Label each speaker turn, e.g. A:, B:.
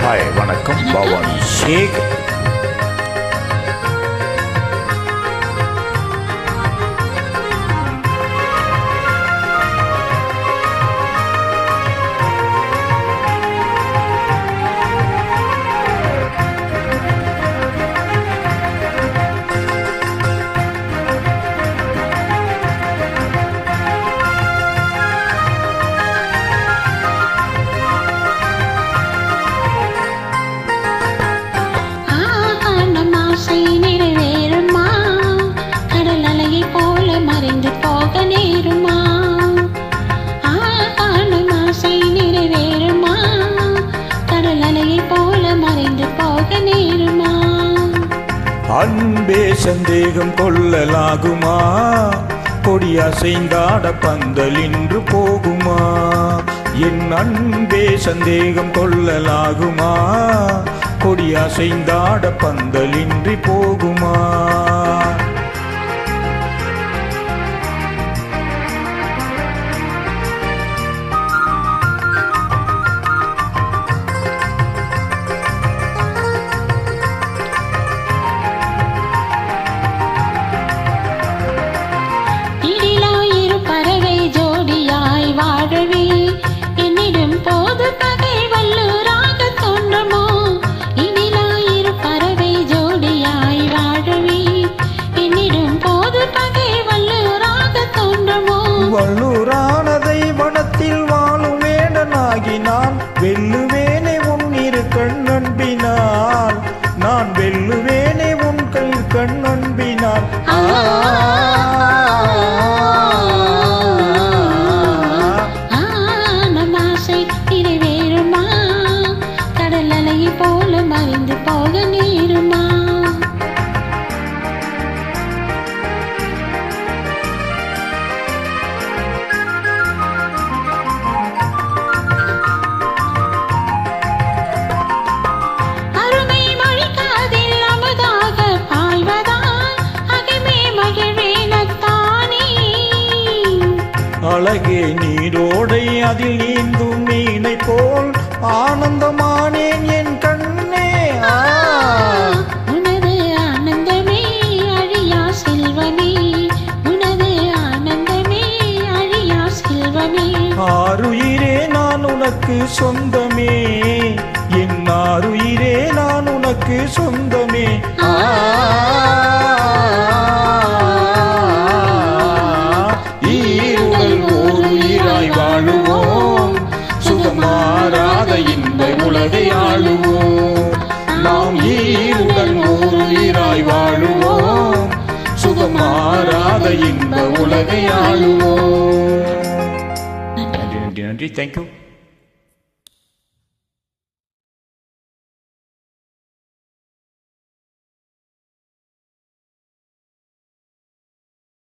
A: Hi வணக்கம் பவானி ஷேக்.
B: அன்பே சந்தேகம் கொள்ளலாகுமா? கொடியசைந்தாட பந்தல் இன்று போகுமா? என் அன்பே சந்தேகம் கொள்ளலாகுமா? கொடியசைந்தாட பந்தல் இன்றி போகுமா? வல்லூரானதை வனத்தில் வாழும் வேடனாகி நான் வெல்லுவேனே உன் இரு கண்ணன்பினால், நான் வெல்லுவேனே உன் கண்ணன்பினால்.
C: ஆசை நிறைவேறுமா? கடல் அலை போல மறைந்து போக நேருமா?
B: அழகே நீரோடை அதில் நீந்தும் மீனை போல் ஆனந்தமானேன் என் கண்ணே.
C: உனது ஆனந்தமே அழியா செல்வமே, உனது ஆனந்தமே அழியா செல்வமே.
B: ஆருயிரே நான் உனக்கு சொந்தமே, என் ஆருயிரே நான் உனக்கு சொந்தமே. வாழுவோம் சுகமாறாத இந்த உலகை ஆளுவோம். நாம் ஈருடன் ஓருயிராய் வாழுவோம் சுகமாறாத இந்த உலகை ஆளுவோம். நன்றி நன்றி நன்றி. தேங்க்யூ.